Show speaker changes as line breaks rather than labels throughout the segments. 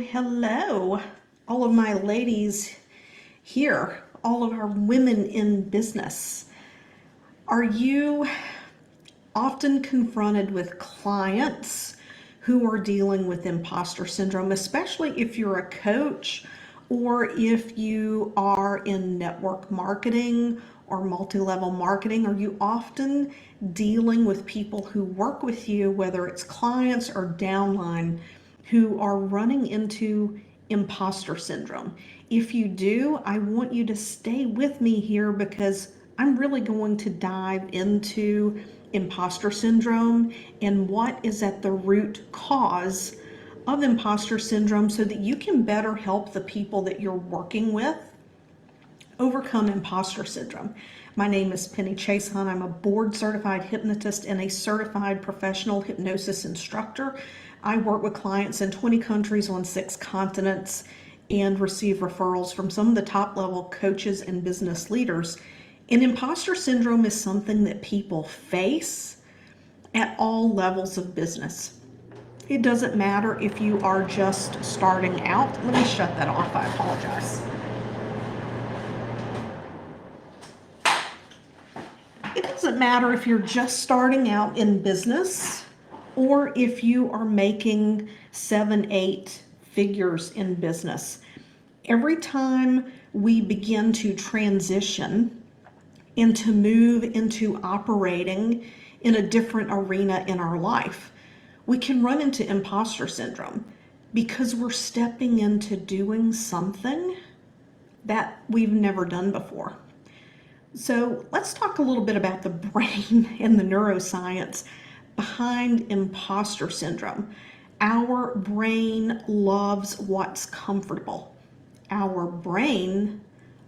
hello, all of my ladies here, all of our women in business. Are you often confronted with clients who are dealing with imposter syndrome, especially if you're a coach or if you are in network marketing or multi-level marketing? Are you often dealing with people who work with you, whether it's clients or downline, who are running into imposter syndrome? If you do, I want you to stay with me here because I'm really going to dive into imposter syndrome and what is at the root cause of imposter syndrome so that you can better help the people that you're working with overcome imposter syndrome. My name is Chiasson. I'm a board certified hypnotist and a certified professional hypnosis instructor. I work with clients in 20 countries on 6 continents and receive referrals from some of the top level coaches and business leaders. And imposter syndrome is something that people face at all levels of business. It doesn't matter if you are just starting out. Let me shut that off. I apologize. It doesn't matter if you're just starting out in business or if you are making 7, 8 figures in business. Every time we begin to transition and to move into operating in a different arena in our life, we can run into imposter syndrome because we're stepping into doing something that we've never done before. So let's talk a little bit about the brain and the neuroscience behind imposter syndrome. Our brain loves what's comfortable. Our brain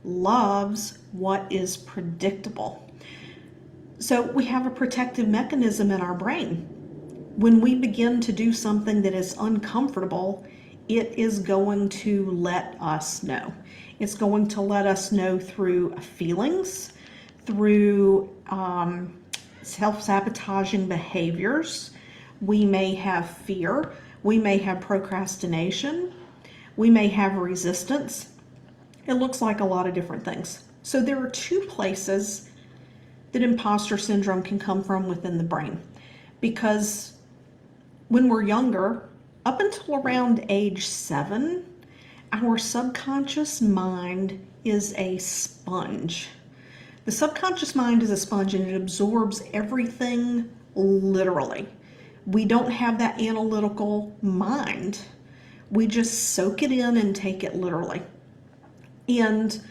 loves what is predictable. So we have a protective mechanism in our brain. When we begin to do something that is uncomfortable, it is going to let us know. It's going to let us know through feelings, through self-sabotaging behaviors. We may have fear. We may have procrastination. We may have resistance. It looks like a lot of different things. So there are 2 places that imposter syndrome can come from within the brain. Because when we're younger, up until around age 7, our subconscious mind is a sponge. The subconscious mind is a sponge and it absorbs everything literally. We don't have that analytical mind. We just soak it in and take it literally. And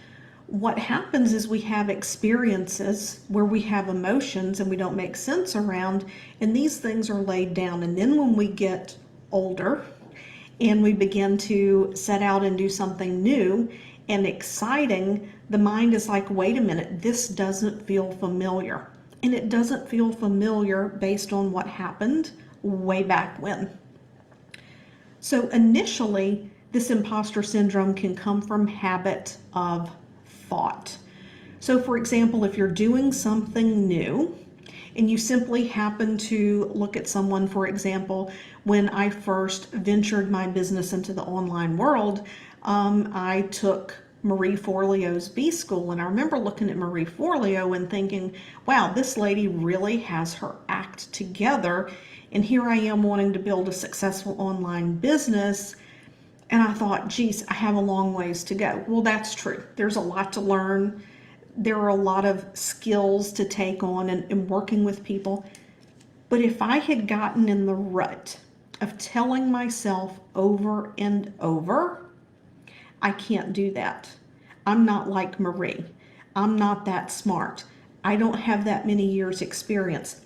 what happens is we have experiences where we have emotions and we don't make sense around, and these things are laid down. And then when we get older and we begin to set out and do something new and exciting, the mind is like, wait a minute, this doesn't feel familiar. And it doesn't feel familiar based on what happened way back when. So initially, this imposter syndrome can come from habit of thought. So for example, if you're doing something new and you simply happen to look at someone, for example, when I first ventured my business into the online world, I took Marie Forleo's B School, and I remember looking at Marie Forleo and thinking, wow, this lady really has her act together, and here I am wanting to build a successful online business. And I thought, geez, I have a long ways to go. Well, that's true. There's a lot to learn. There are a lot of skills to take on and working with people. But if I had gotten in the rut of telling myself over and over, I can't do that. I'm not like Marie. I'm not that smart. I don't have that many years experience.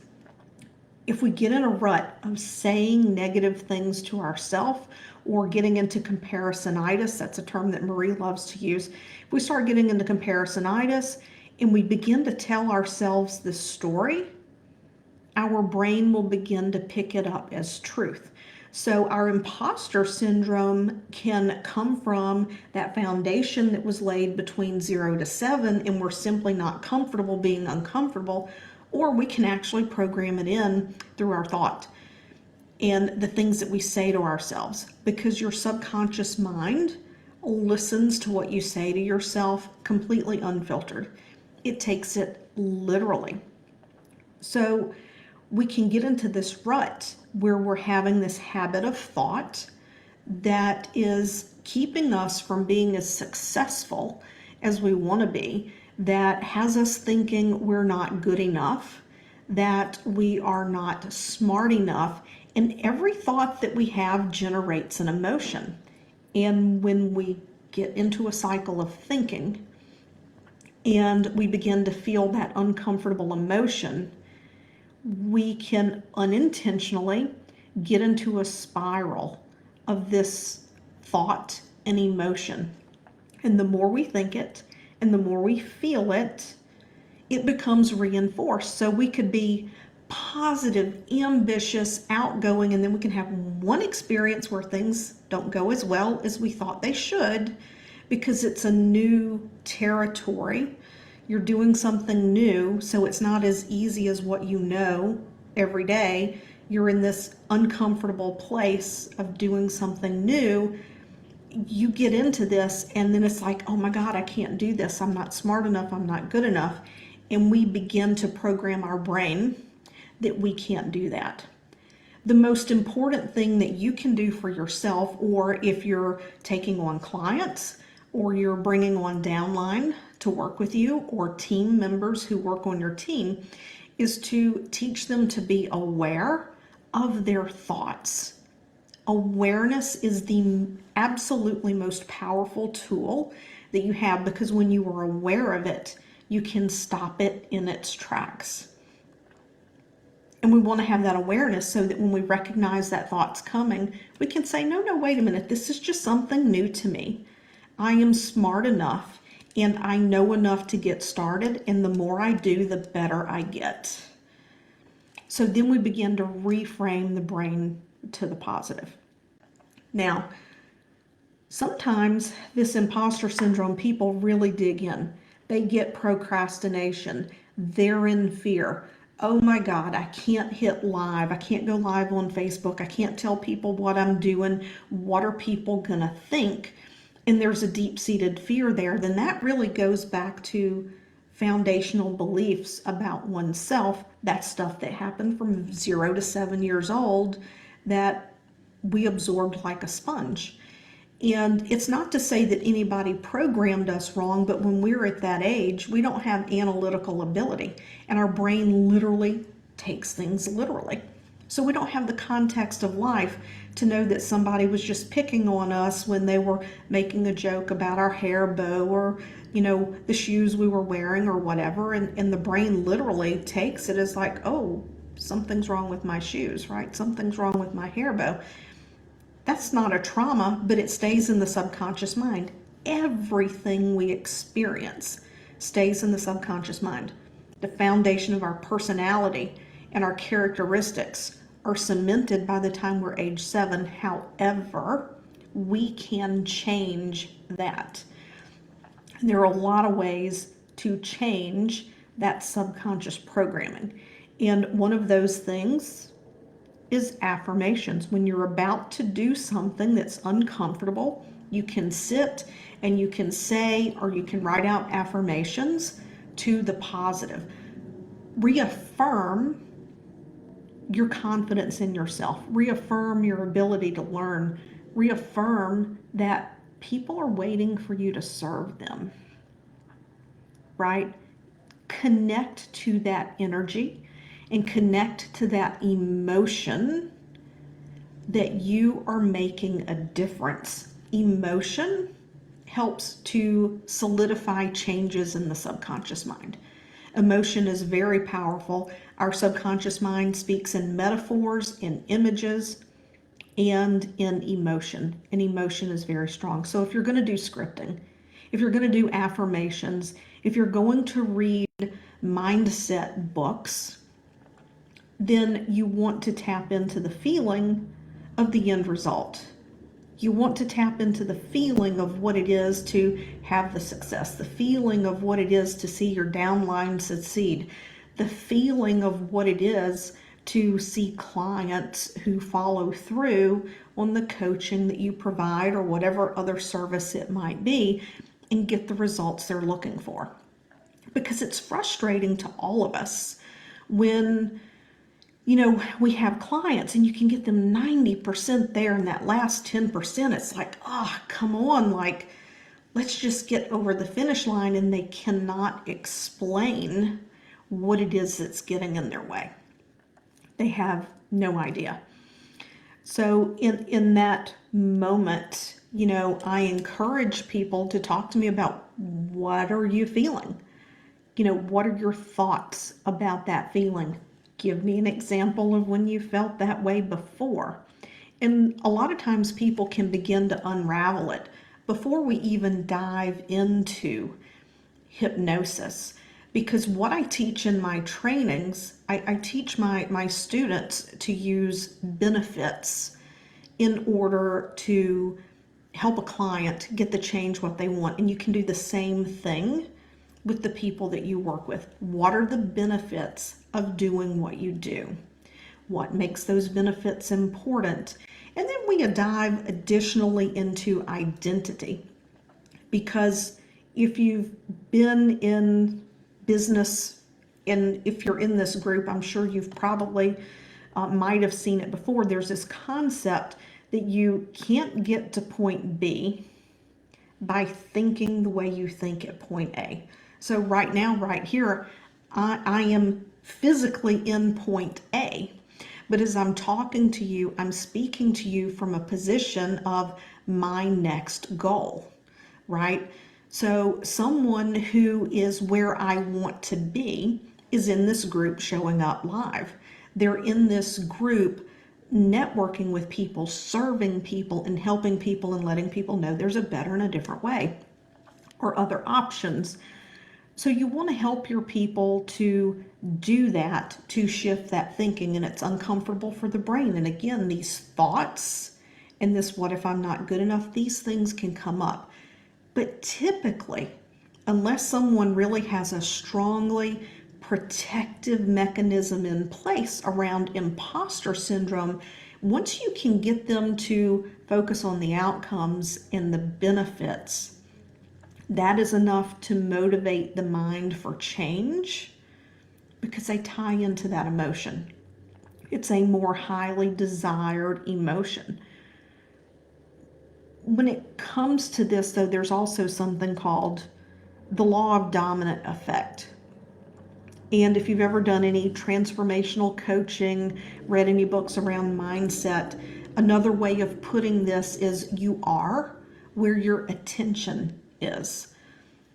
If we get in a rut of saying negative things to ourselves or getting into comparisonitis, that's a term that Marie loves to use. If we start getting into comparisonitis and we begin to tell ourselves this story, our brain will begin to pick it up as truth. So our imposter syndrome can come from that foundation that was laid between 0 to 7, and we're simply not comfortable being uncomfortable, or we can actually program it in through our thought. and the things that we say to ourselves, because your subconscious mind listens to what you say to yourself completely unfiltered. It takes it literally. So we can get into this rut where we're having this habit of thought that is keeping us from being as successful as we want to be, that has us thinking we're not good enough, that we are not smart enough, and every thought that we have generates an emotion. And when we get into a cycle of thinking and we begin to feel that uncomfortable emotion, we can unintentionally get into a spiral of this thought and emotion. And the more we think it and the more we feel it, it becomes reinforced. So we could be positive, ambitious, outgoing, and then we can have one experience where things don't go as well as we thought they should because it's a new territory. You're doing something new, so it's not as easy as what you know every day. You're in this uncomfortable place of doing something new. You get into this, and then it's like, oh my God, I can't do this. I'm not smart enough. I'm not good enough. And we begin to program our brain that we can't do that. The most important thing that you can do for yourself, or if you're taking on clients, or you're bringing on downline to work with you, or team members who work on your team, is to teach them to be aware of their thoughts. Awareness is the absolutely most powerful tool that you have, because when you are aware of it, you can stop it in its tracks. And we want to have that awareness so that when we recognize that thought's coming, we can say, no, wait a minute, this is just something new to me. I am smart enough and I know enough to get started, and the more I do, the better I get. So then we begin to reframe the brain to the positive. Now, sometimes this imposter syndrome, people really dig in. They get procrastination. They're in fear. Oh my God, I can't hit live. I can't go live on Facebook. I can't tell people what I'm doing. What are people gonna think? And there's a deep-seated fear there. Then that really goes back to foundational beliefs about oneself. That stuff that happened from 0 to 7 years old that we absorbed like a sponge. And it's not to say that anybody programmed us wrong, but when we're at that age, we don't have analytical ability, and our brain literally takes things literally. So we don't have the context of life to know that somebody was just picking on us when they were making a joke about our hair bow, or, the shoes we were wearing or whatever. And the brain literally takes it as like, oh, something's wrong with my shoes, right? Something's wrong with my hair bow. That's not a trauma, but it stays in the subconscious mind. Everything we experience stays in the subconscious mind. The foundation of our personality and our characteristics are cemented by the time we're age 7. However, we can change that. And there are a lot of ways to change that subconscious programming. And one of those things is affirmations. When you're about to do something that's uncomfortable, you can sit and you can say, or you can write out affirmations to the positive. Reaffirm your confidence in yourself. Reaffirm your ability to learn. Reaffirm that people are waiting for you to serve them, right? Connect to that energy and connect to that emotion that you are making a difference. Emotion helps to solidify changes in the subconscious mind. Emotion is very powerful. Our subconscious mind speaks in metaphors, in images, and in emotion. And emotion is very strong. So if you're going to do scripting, if you're going to do affirmations, if you're going to read mindset books, then you want to tap into the feeling of the end result. You want to tap into the feeling of what it is to have the success, the feeling of what it is to see your downline succeed, the feeling of what it is to see clients who follow through on the coaching that you provide or whatever other service it might be and get the results they're looking for. Because it's frustrating to all of us when, we have clients and you can get them 90% there, and that last 10%, it's like, oh, come on, like, let's just get over the finish line, and they cannot explain what it is that's getting in their way. They have no idea. So in that moment, I encourage people to talk to me about, what are you feeling? What are your thoughts about that feeling? Give me an example of when you felt that way before. And a lot of times people can begin to unravel it before we even dive into hypnosis. Because what I teach in my trainings, I teach my students to use benefits in order to help a client get the change what they want. And you can do the same thing with the people that you work with. What are the benefits of doing what you do? What makes those benefits important? And then we dive additionally into identity. Because if you've been in business, and if you're in this group, I'm sure you've probably might have seen it before. There's this concept that you can't get to point B by thinking the way you think at point A. So right now, right here, I am physically in point A. But as I'm talking to you, I'm speaking to you from a position of my next goal, right? So someone who is where I want to be is in this group showing up live. They're in this group networking with people, serving people, and helping people and letting people know there's a better and a different way or other options. So you want to help your people to do that, to shift that thinking, and it's uncomfortable for the brain. And again, these thoughts and this, what if I'm not good enough, these things can come up. But typically, unless someone really has a strongly protective mechanism in place around imposter syndrome, once you can get them to focus on the outcomes and the benefits, that is enough to motivate the mind for change, because they tie into that emotion. It's a more highly desired emotion. When it comes to this, though, there's also something called the law of dominant effect. And if you've ever done any transformational coaching, read any books around mindset, another way of putting this is you are where your attention is.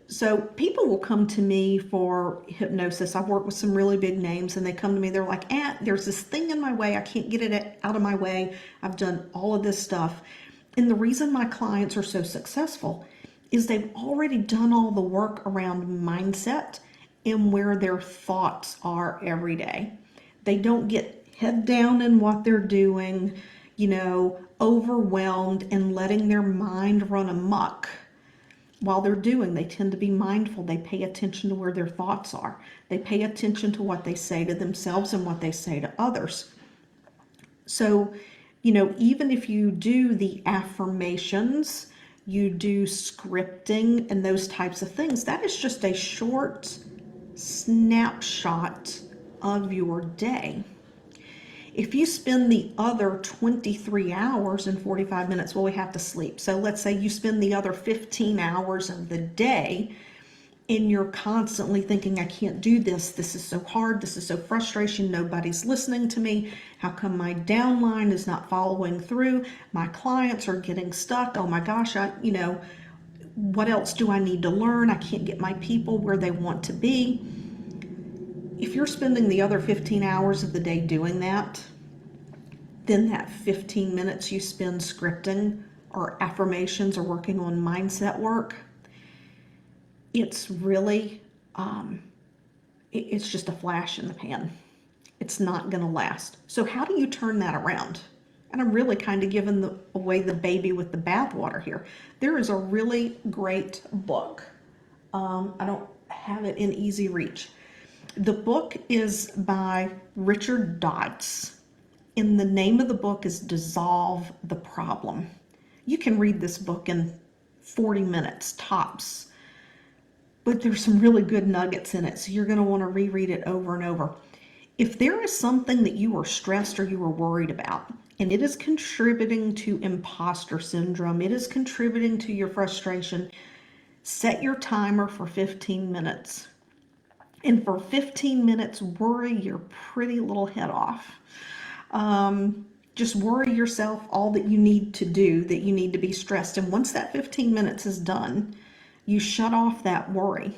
So people will come to me for hypnosis. I've worked with some really big names, and they come to me, they're like, there's this thing in my way. I can't get it out of my way. I've done all of this stuff. And the reason my clients are so successful is they've already done all the work around mindset and where their thoughts are every day. They don't get head down in what they're doing, overwhelmed and letting their mind run amok. While they're doing, they tend to be mindful. They pay attention to where their thoughts are. They pay attention to what they say to themselves and what they say to others. So, even if you do the affirmations, you do scripting and those types of things, that is just a short snapshot of your day. If you spend the other 23 hours and 45 minutes, well, we have to sleep. So let's say you spend the other 15 hours of the day and you're constantly thinking, I can't do this. This is so hard. This is so frustrating. Nobody's listening to me. How come my downline is not following through? My clients are getting stuck. Oh my gosh, what else do I need to learn? I can't get my people where they want to be. If you're spending the other 15 hours of the day doing that, then that 15 minutes you spend scripting or affirmations or working on mindset work, it's really, it's just a flash in the pan. It's not going to last. So how do you turn that around? And I'm really kind of giving away the baby with the bathwater here. There is a really great book. I don't have it in easy reach. The book is by Richard Dotz, and the name of the book is Dissolve the Problem. You can read this book in 40 minutes tops, but there's some really good nuggets in it, so you're going to want to reread it over and over. If there is something that you are stressed or you are worried about, and it is contributing to imposter syndrome, it is contributing to your frustration, set your timer for 15 minutes. And for 15 minutes, worry your pretty little head off. Just worry yourself all that you need to do, that you need to be stressed. And once that 15 minutes is done, you shut off that worry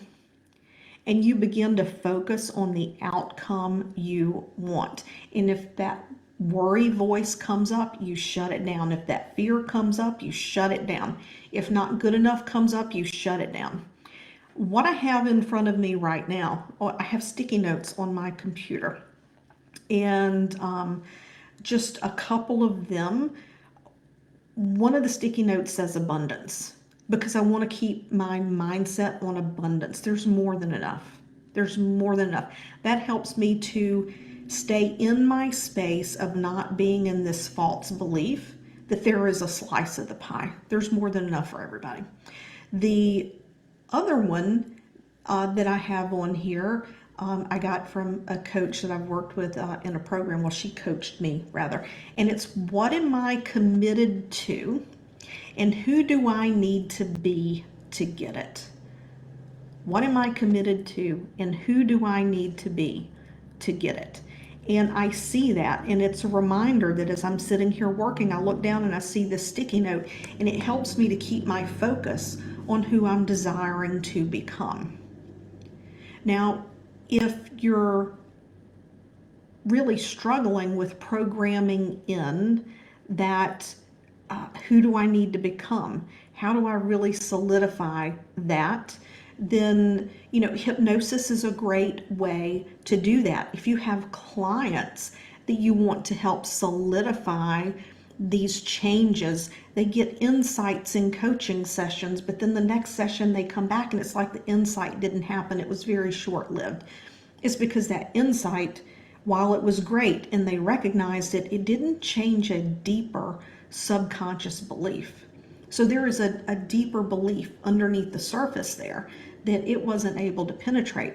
and you begin to focus on the outcome you want. And if that worry voice comes up, you shut it down. If that fear comes up, you shut it down. If not good enough comes up, you shut it down. What I have in front of me right now, I have sticky notes on my computer, and just a couple of them. One of the sticky notes says abundance, because I want to keep my mindset on abundance. There's more than enough. There's more than enough. That helps me to stay in my space of not being in this false belief that there is a slice of the pie. There's more than enough for everybody. The other one that I have on here, I got from a coach that I've worked with in a program. Well, she coached me rather. And it's, what am I committed to and who do I need to be to get it? What am I committed to and who do I need to be to get it? And I see that, and it's a reminder that as I'm sitting here working, I look down and I see this sticky note, and it helps me to keep my focus on who I'm desiring to become. Now, if you're really struggling with programming in that, who do I need to become? How do I really solidify that? Then, hypnosis is a great way to do that. If you have clients that you want to help solidify these changes, they get insights in coaching sessions, but then the next session they come back and it's like the insight didn't happen. It was very short-lived. It's because that insight, while it was great and they recognized it, it didn't change a deeper subconscious belief. So there is a deeper belief underneath the surface there that it wasn't able to penetrate.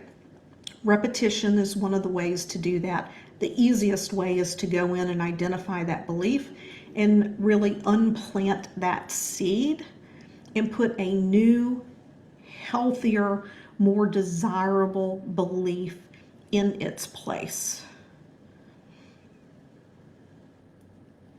Repetition is one of the ways to do that. The easiest way is to go in and identify that belief and really unplant that seed and put a new, healthier, more desirable belief in its place.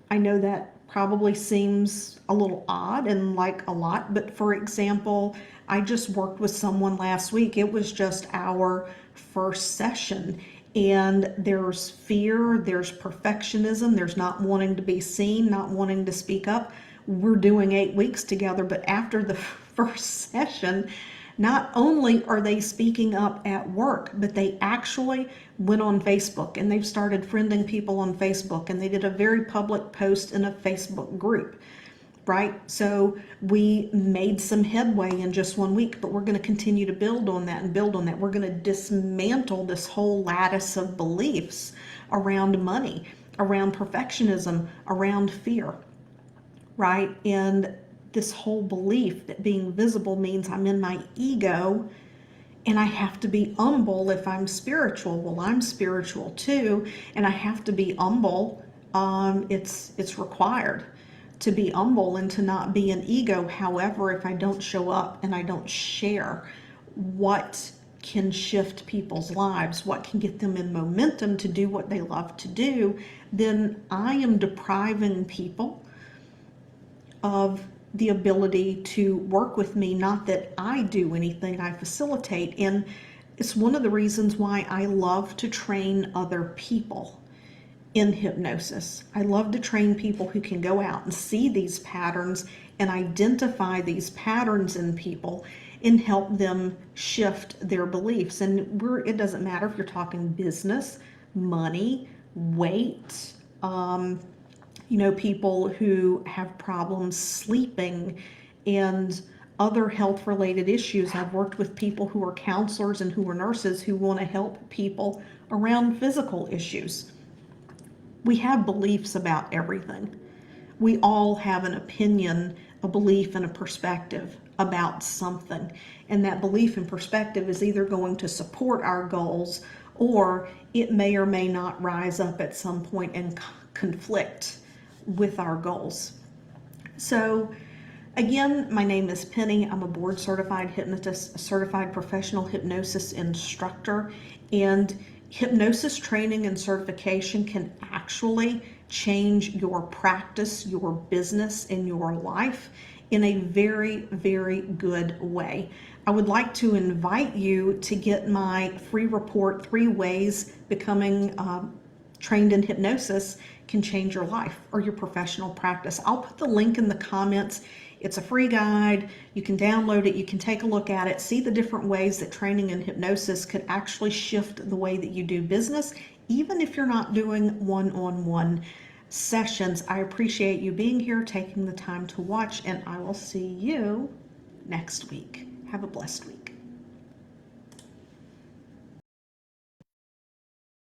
I know that probably seems a little odd and like a lot, but for example, I just worked with someone last week. It was just our first session, and there's fear, there's perfectionism, there's not wanting to be seen, not wanting to speak up. We're doing 8 weeks together, but after the first session, not only are they speaking up at work, but they actually went on Facebook and they've started friending people on Facebook, and they did a very public post in a Facebook group, right? So we made some headway in just 1 week, but we're going to continue to build on that and build on that. We're going to dismantle this whole lattice of beliefs around money, around perfectionism, around fear, right? And this whole belief that being visible means I'm in my ego and I have to be humble if I'm spiritual. Well, I'm spiritual too, and I have to be humble. It's required to be humble and to not be an ego. However, if I don't show up and I don't share what can shift people's lives, what can get them in momentum to do what they love to do, then I am depriving people of the ability to work with me. Not that I do anything, I facilitate. And it's one of the reasons why I love to train other people in hypnosis. I love to train people who can go out and see these patterns and identify these patterns in people and help them shift their beliefs. And it doesn't matter if you're talking business, money, weight, people who have problems sleeping and other health-related issues. I've worked with people who are counselors and who are nurses who want to help people around physical issues. We have beliefs about everything. We all have an opinion, a belief, and a perspective about something. And that belief and perspective is either going to support our goals, or it may or may not rise up at some point and conflict with our goals. So again, my name is Penny. I'm a board certified hypnotist, a certified professional hypnosis instructor, and hypnosis training and certification can actually change your practice, your business, and your life in a very, very good way. I would like to invite you to get my free report, 3 Ways Becoming Trained in Hypnosis Can Change Your Life or Your Professional Practice. I'll put the link in the comments. It's a free guide. You can download it. You can take a look at it, see the different ways that training in hypnosis could actually shift the way that you do business, even if you're not doing one-on-one sessions. I appreciate you being here, taking the time to watch, and I will see you next week. Have a blessed week.